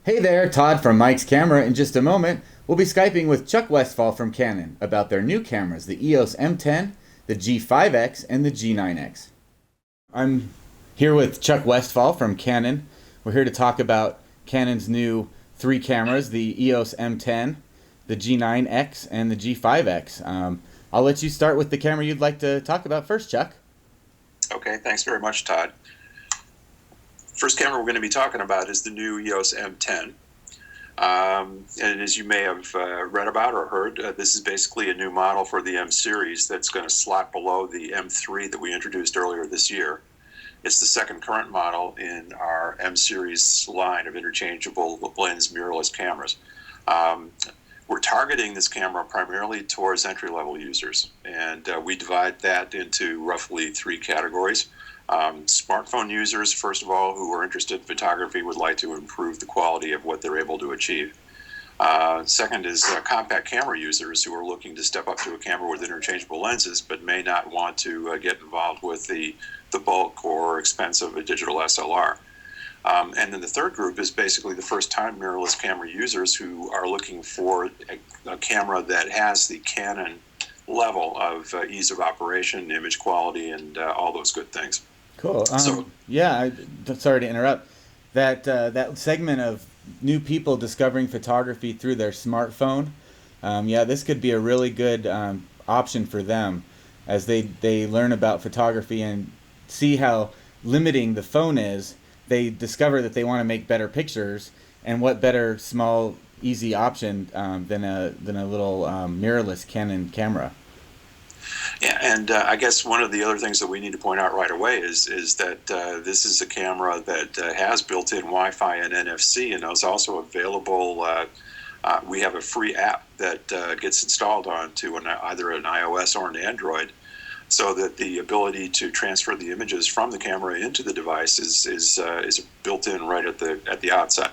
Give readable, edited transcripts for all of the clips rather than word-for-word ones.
Hey there, Todd from Mike's Camera. In just a moment, we'll be Skyping with Chuck Westfall from Canon about their new cameras, the EOS M10, the G5x, and the G9x. I'm here with Chuck Westfall from Canon. We're here to talk about Canon's new three cameras, the EOS M10, the G9x, and the G5x. I'll let you start with the camera you'd like to talk about first, Chuck. Okay, thanks very much, Todd. First camera we're going to be talking about is the new EOS M10. And as you may have read about or heard, this is basically a new model for the M series that's going to slot below the M3 that we introduced earlier this year. It's the second current model in our M series line of interchangeable lens mirrorless cameras. We're targeting this camera primarily towards entry-level users, and we divide that into roughly three categories. Smartphone users, first of all, who are interested in photography, would like to improve the quality of what they're able to achieve. Second is compact camera users who are looking to step up to a camera with interchangeable lenses but may not want to get involved with the bulk or expense of a digital SLR. And then the third group is basically the first-time mirrorless camera users who are looking for a camera that has the Canon level of ease of operation, image quality, and all those good things. Cool. So, Sorry to interrupt. That segment of new people discovering photography through their smartphone. This could be a really good option for them as they learn about photography and see how limiting the phone is. They discover that they want to make better pictures, and what better small, easy option than a little mirrorless Canon camera. yeah, and I guess one of the other things that we need to point out right away is that this is a camera that has built-in Wi-Fi and NFC, and is also available. We have a free app that gets installed onto either an iOS or an Android, so that the ability to transfer the images from the camera into the device is built in right at the outset.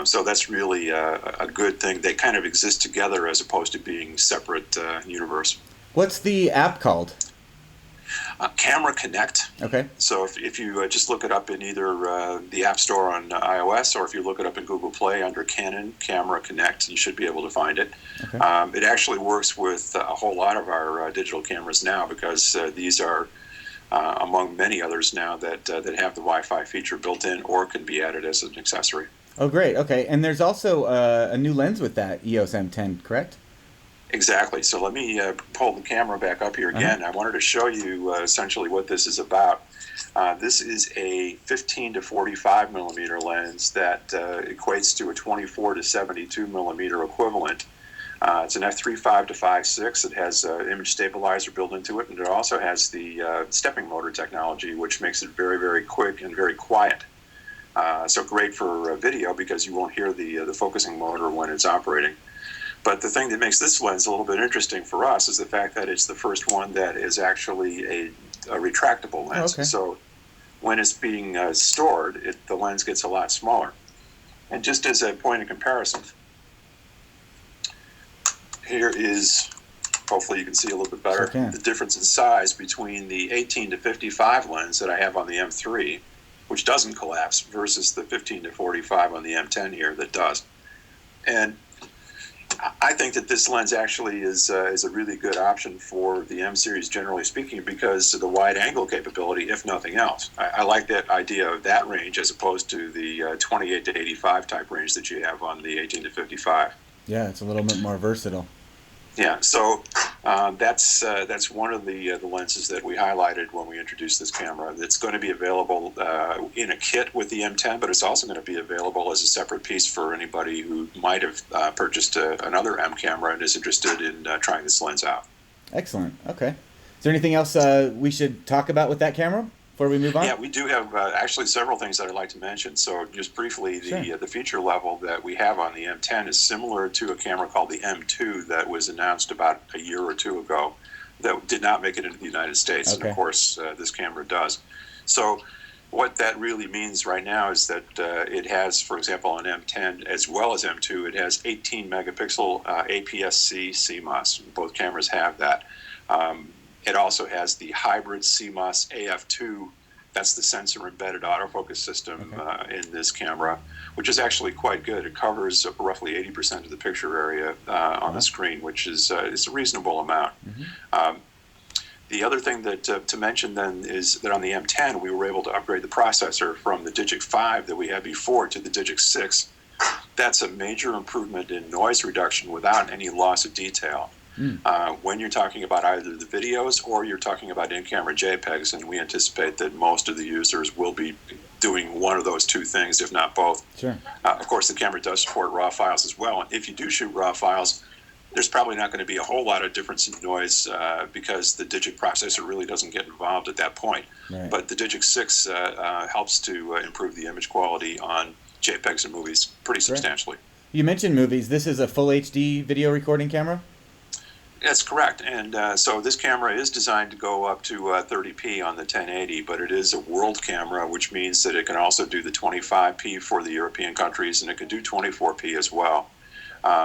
So that's really a good thing. They kind of exist together as opposed to being separate universe. What's the app called? Camera Connect. Okay. So if you just look it up in either the App Store on iOS, or if you look it up in Google Play under Canon Camera Connect, you should be able to find it. Okay. It actually works with a whole lot of our digital cameras now, because these are among many others now that have the Wi-Fi feature built in or can be added as an accessory. Oh, great. Okay. And there's also a new lens with that EOS M10, correct? Exactly. So let me pull the camera back up here again. I wanted to show you essentially what this is about. This is a 15 to 45 millimeter lens that equates to a 24 to 72 millimeter equivalent. It's an f3.5 to 5.6. It has image stabilizer built into it, and it also has the stepping motor technology, which makes it very, very quick and very quiet. So great for video, because you won't hear the focusing motor when it's operating. But the thing that makes this lens a little bit interesting for us is the fact that it's the first one that is actually a retractable lens. Okay. So when it's being stored, the lens gets a lot smaller. And just as a point of comparison, here is, hopefully you can see a little bit better, Sure can. the difference in size between the 18 to 55 lens that I have on the M3, which doesn't collapse, versus the 15 to 45 on the M10 here that does. And I think that this lens actually is a really good option for the M series, generally speaking, because of the wide angle capability, if nothing else. I like that idea of that range as opposed to the 28 to 85 type range that you have on the 18 to 55. Yeah, it's a little bit more versatile. Yeah, so that's one of the lenses that we highlighted when we introduced this camera. It's going to be available in a kit with the M10, but it's also going to be available as a separate piece for anybody who might have purchased another M camera and is interested in trying this lens out. Excellent. Okay. Is there anything else we should talk about with that camera before we move on? Yeah, we do have actually several things that I'd like to mention. So just briefly, Sure. The feature level that we have on the M10 is similar to a camera called the M2 that was announced about a year or two ago that did not make it into the United States. Okay. And of course, this camera does. So what that really means right now is that it has, for example, on M10 as well as M2, it has 18 megapixel APS-C CMOS. Both cameras have that. It also has the hybrid CMOS AF2 That's the sensor embedded autofocus system in this camera, which is actually quite good. It covers roughly 80% of the picture area on the screen, which is it's a reasonable amount. The other thing that to mention then is that on the M10 we were able to upgrade the processor from the Digic 5 that we had before to the Digic 6. That's a major improvement in noise reduction without any loss of detail. When you're talking about either the videos or you're talking about in-camera JPEGs, and we anticipate that most of the users will be doing one of those two things, if not both. Sure. Of course, the camera does support RAW files as well. And if you do shoot RAW files, there's probably not going to be a whole lot of difference in noise because the Digic processor really doesn't get involved at that point. Right. But the Digic 6 helps to improve the image quality on JPEGs and movies pretty substantially. You mentioned movies. This is a full HD video recording camera? That's correct. And so this camera is designed to go up to 30p on the 1080, but it is a world camera, which means that it can also do the 25p for the European countries, and it can do 24p as well.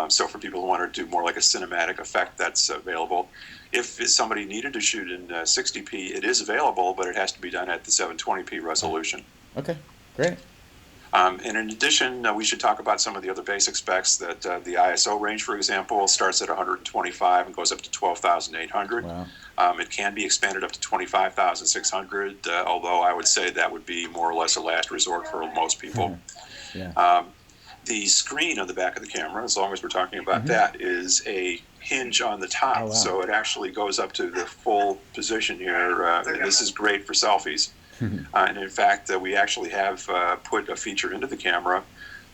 So for people who want to do more like a cinematic effect, that's available. If somebody needed to shoot in 60p, it is available, but it has to be done at the 720p resolution. Okay, great. And in addition, we should talk about some of the other basic specs. That the ISO range, for example, starts at 125 and goes up to 12,800. Wow. It can be expanded up to 25,600, although I would say that would be more or less a last resort for most people. Yeah. The screen on the back of the camera, as long as we're talking about that, is a hinge on the top. Oh, wow. So it actually goes up to the full position here. And this is great for selfies. And in fact, we actually have put a feature into the camera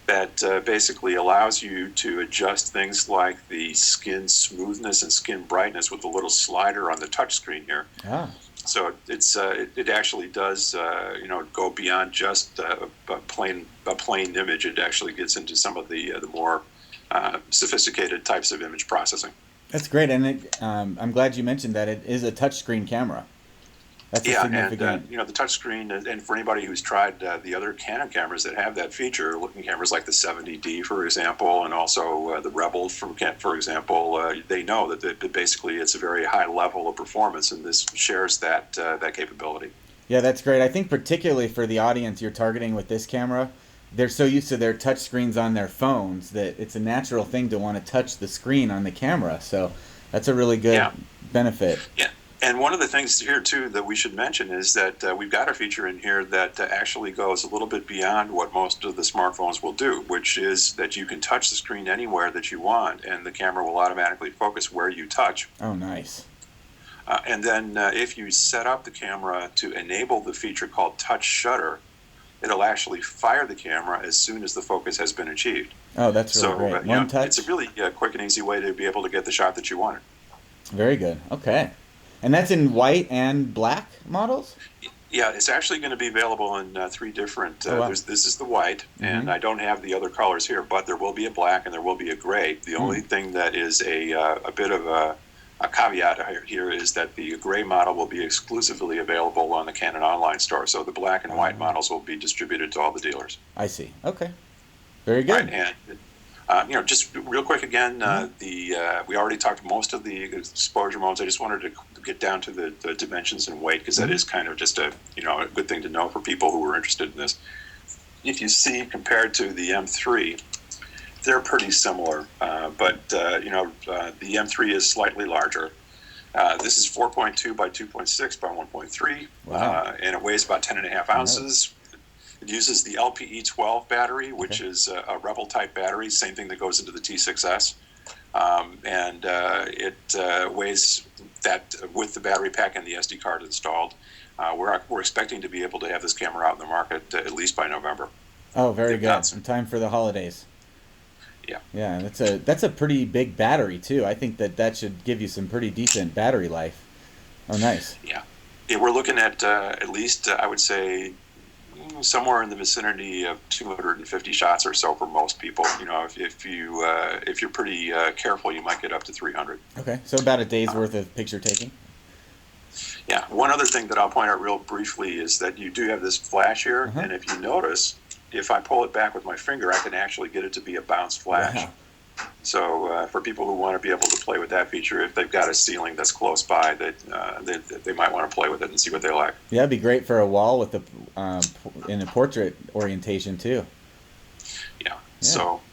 that basically allows you to adjust things like the skin smoothness and skin brightness with the little slider on the touch screen here. Ah. So it's it actually does go beyond just a plain image. It actually gets into some of the more sophisticated types of image processing. That's great, and I'm glad you mentioned that it is a touchscreen camera. That's a significant... and the touchscreen, and for anybody who's tried the other Canon cameras that have that feature, looking cameras like the 70D, for example, and also the Rebel, for example, they know that basically it's a very high level of performance, and this shares that capability. Yeah, that's great. I think particularly for the audience you're targeting with this camera, they're so used to their touch screens on their phones that it's a natural thing to want to touch the screen on the camera. So that's a really good benefit. Yeah. And one of the things here, too, that we should mention is that we've got a feature in here that actually goes a little bit beyond what most of the smartphones will do, which is that you can touch the screen anywhere that you want, and the camera will automatically focus where you touch. Oh, nice. And then if you set up the camera to enable the feature called Touch Shutter, it'll actually fire the camera as soon as the focus has been achieved. Oh, that's really great. One touch? It's a really quick and easy way to be able to get the shot that you wanted. Very good. Okay. And that's in white and black models? Yeah, it's actually going to be available in three different. This is the white, and I don't have the other colors here, but there will be a black and there will be a gray. The only thing that is a bit of a caveat here is that the gray model will be exclusively available on the Canon online store. So the black and white models will be distributed to all the dealers. I see. Okay. Very good. Right, and just real quick again, we already talked most of the exposure modes. I just wanted to get down to the dimensions and weight because that is kind of just a good thing to know for people who are interested in this. If you see compared to the M3, they're pretty similar, but the M3 is slightly larger. This is 4.2 by 2.6 by 1.3, and it weighs about 10.5 ounces. It uses the LPE12 battery, which is a Rebel type battery, same thing that goes into the T6S. And it weighs that with the battery pack and the SD card installed. We're expecting to be able to have this camera out in the market at least by November. Oh, very good. In time for the holidays. Yeah. Yeah, that's a pretty big battery too. I think that should give you some pretty decent battery life. Oh, nice. Yeah, we're looking at least I would say somewhere in the vicinity of 250 shots or so for most people. If you're pretty careful, you might get up to 300. Okay, so about a day's worth of picture taking. Yeah. One other thing that I'll point out real briefly is that you do have this flash here, and if you notice, if I pull it back with my finger, I can actually get it to be a bounce flash. Wow. So for people who want to be able to play with that feature, if they've got a ceiling that's close by, that they might want to play with it and see what they like. Yeah, it'd be great for a wall with a in a portrait orientation too. Yeah.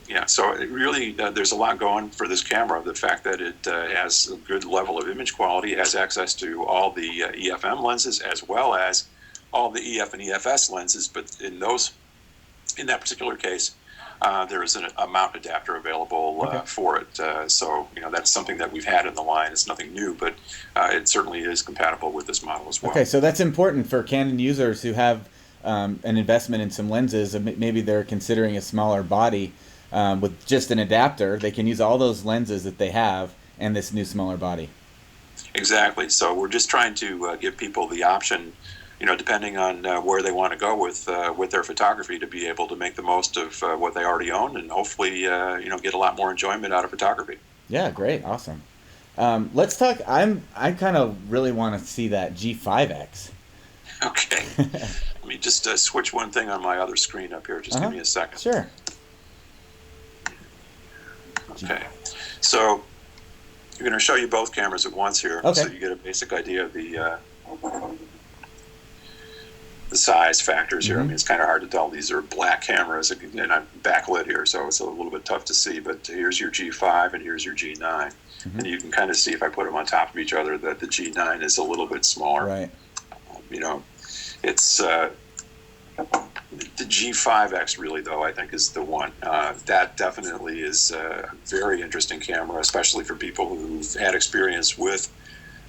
Yeah. So it really there's a lot going for this camera. The fact that it has a good level of image quality, has access to all the EFM lenses as well as all the EF and EFS lenses, but in that particular case, there is a mount adapter available for it. So that's something that we've had in the line. It's nothing new, but it certainly is compatible with this model as well. Okay, so that's important for Canon users who have an investment in some lenses. Maybe they're considering a smaller body with just an adapter. They can use all those lenses that they have and this new smaller body. Exactly. So we're just trying to give people the option, depending on where they want to go with their photography, to be able to make the most of what they already own, and hopefully, get a lot more enjoyment out of photography. Yeah, great, awesome. Let's talk. I kind of really want to see that G5x. Okay. Let me just switch one thing on my other screen up here. Just give me a second. Sure. Okay. So I'm going to show you both cameras at once here, so you get a basic idea of the size factors here. I mean, it's kind of hard to tell. These are black cameras, and I'm backlit here, so it's a little bit tough to see. But here's your G5 and here's your G9. And you can kind of see, if I put them on top of each other, that the G9 is a little bit smaller. Right. It's the G5X really, though, I think is the one. That definitely is a very interesting camera, especially for people who've had experience with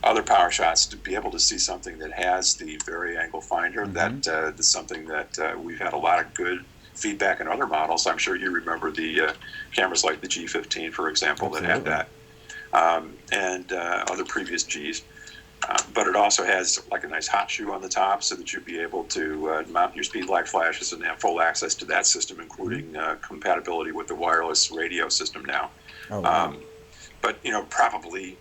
other power shots, to be able to see something that has the vari-angle finder. That is something that we've had a lot of good feedback in other models. I'm sure you remember the cameras like the G15, for example, that had that, and other previous Gs. But it also has like a nice hot shoe on the top, so that you'll be able to mount your speed lag flashes and have full access to that system, including compatibility with the wireless radio system now. Oh, wow. But probably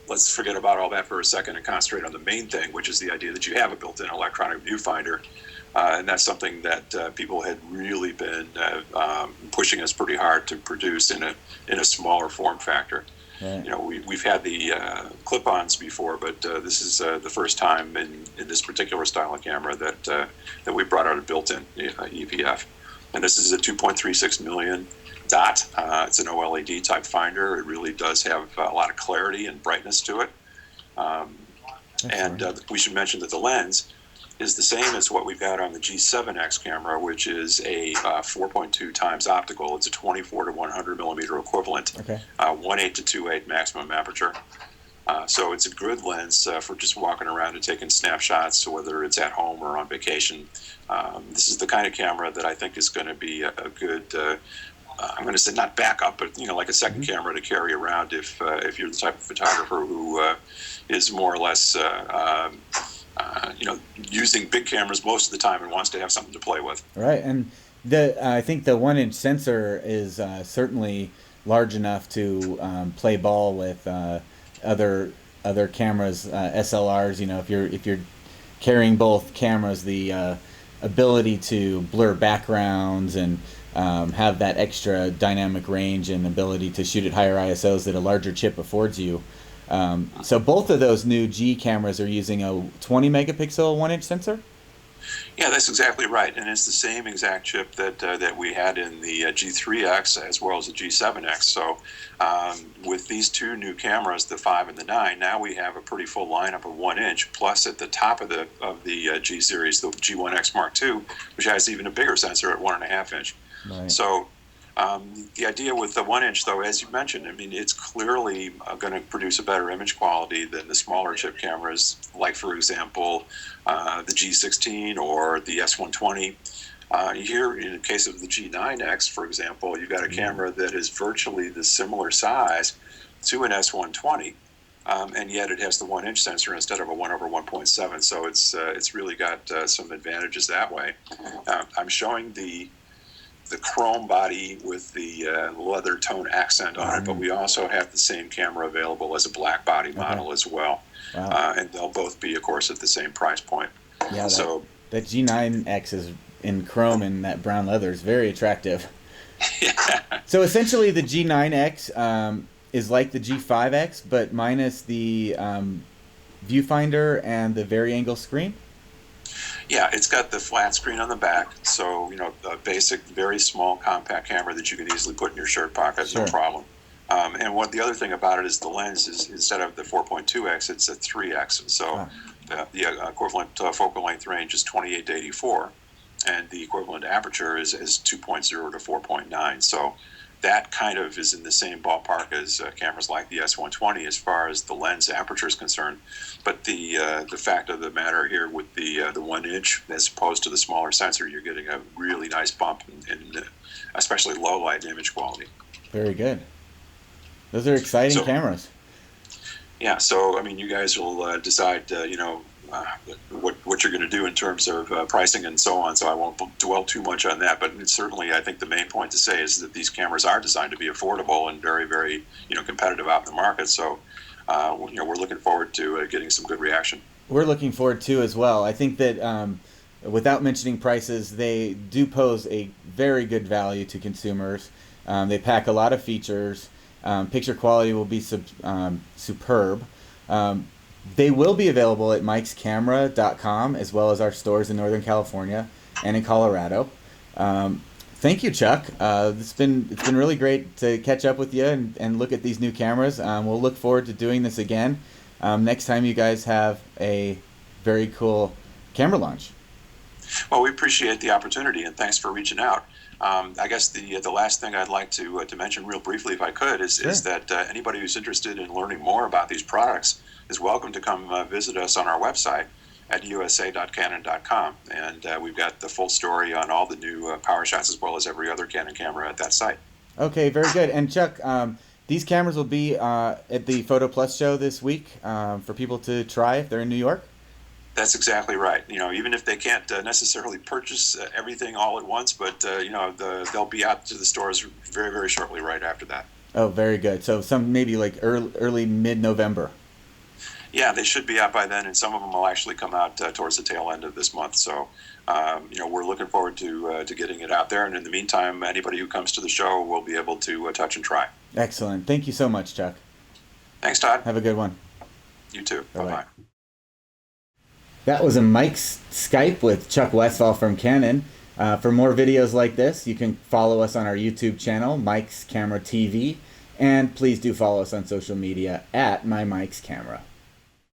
let's forget about all that for a second and concentrate on the main thing, which is the idea that you have a built-in electronic viewfinder, and that's something that people had really been pushing us pretty hard to produce in a smaller form factor. Right. We've had the clip-ons before, but this is the first time in this particular style of camera that we brought out a built-in EPF. And this is a 2.36 million dot. It's an OLED type finder. It really does have a lot of clarity and brightness to it. We should mention that the lens is the same as what we've got on the G7X camera, which is a 4.2 times optical. It's a 24 to 100 millimeter equivalent, 1.8 to 2.8 maximum aperture. So it's a good lens for just walking around and taking snapshots, whether it's at home or on vacation. This is the kind of camera that I think is going to be a good, I'm going to say not backup, but like a second camera to carry around if you're the type of photographer who is more or less using big cameras most of the time and wants to have something to play with. Right, and I think the 1-inch sensor is certainly large enough to play ball with other cameras, SLRs. If you're carrying both cameras, the ability to blur backgrounds and have that extra dynamic range and ability to shoot at higher ISOs that a larger chip affords you. So both of those new G cameras are using a 20 megapixel 1-inch sensor? Yeah, that's exactly right, and it's the same exact chip that we had in the G3X as well as the G7X. So with these two new cameras, the 5 and the 9, now we have a pretty full lineup of 1-inch. Plus, at the top of the G series, the G1X Mark II, which has even a bigger sensor at 1.5-inch. Right. So the idea with the 1-inch, though, as you mentioned, I mean, it's clearly going to produce a better image quality than the smaller chip cameras, like, for example, the G16 or the S120. Here, in the case of the G9X, for example, you've got a camera that is virtually the similar size to an S120, and yet it has the 1-inch sensor instead of a 1/1.7. So it's really got some advantages that way. I'm showing the chrome body with the leather tone accent on it, but we also have the same camera available as a black body model as well. Wow. And they'll both be, of course, at the same price point. Yeah, that G9X is in chrome and that brown leather is very attractive. Yeah. So essentially, the G9X is like the G5X, but minus the viewfinder and the vari-angle screen. Yeah, it's got the flat screen on the back, so a basic, very small, compact camera that you can easily put in your shirt pocket, Sure. no problem. And the other thing about it is the lens is, instead of the 4.2x, it's a 3x, and so the equivalent focal length range is 28 to 84, and the equivalent aperture is 2.0 to 4.9. So that kind of is in the same ballpark as cameras like the S120 as far as the lens aperture is concerned. But the fact of the matter here with the 1 inch as opposed to the smaller sensor, you're getting a really nice bump in especially low light image quality. Very good. Those are exciting cameras. Yeah, so I mean, you guys will decide, what you're going to do in terms of pricing and so on. So I won't dwell too much on that. But certainly, I think the main point to say is that these cameras are designed to be affordable and very, very, competitive out in the market. So, we're looking forward to getting some good reaction. We're looking forward to as well. I think that without mentioning prices, they do pose a very good value to consumers. They pack a lot of features. Picture quality will be superb. They will be available at mikescamera.com as well as our stores in Northern California and in Colorado. Thank you, Chuck. It's been really great to catch up with you and look at these new cameras. We'll look forward to doing this again next time you guys have a very cool camera launch. Well, we appreciate the opportunity, and thanks for reaching out. I guess the last thing I'd like to mention real briefly, if I could, is that anybody who's interested in learning more about these products is welcome to come visit us on our website at usa.canon.com, and we've got the full story on all the new power shots as well as every other Canon camera at that site. Okay, very good. And Chuck, these cameras will be at the Photo Plus show this week for people to try if they're in New York? That's exactly right. Even if they can't necessarily purchase everything all at once, but they'll be out to the stores very, very shortly right after that. Oh, very good. So some maybe like early mid-November. Yeah, they should be out by then, and some of them will actually come out towards the tail end of this month. So, we're looking forward to getting it out there. And in the meantime, anybody who comes to the show will be able to touch and try. Excellent. Thank you so much, Chuck. Thanks, Todd. Have a good one. You too. Bye-bye. That was a Mike's Skype with Chuck Westfall from Canon. For more videos like this, you can follow us on our YouTube channel, Mike's Camera TV, and please do follow us on social media at My Mike's Camera.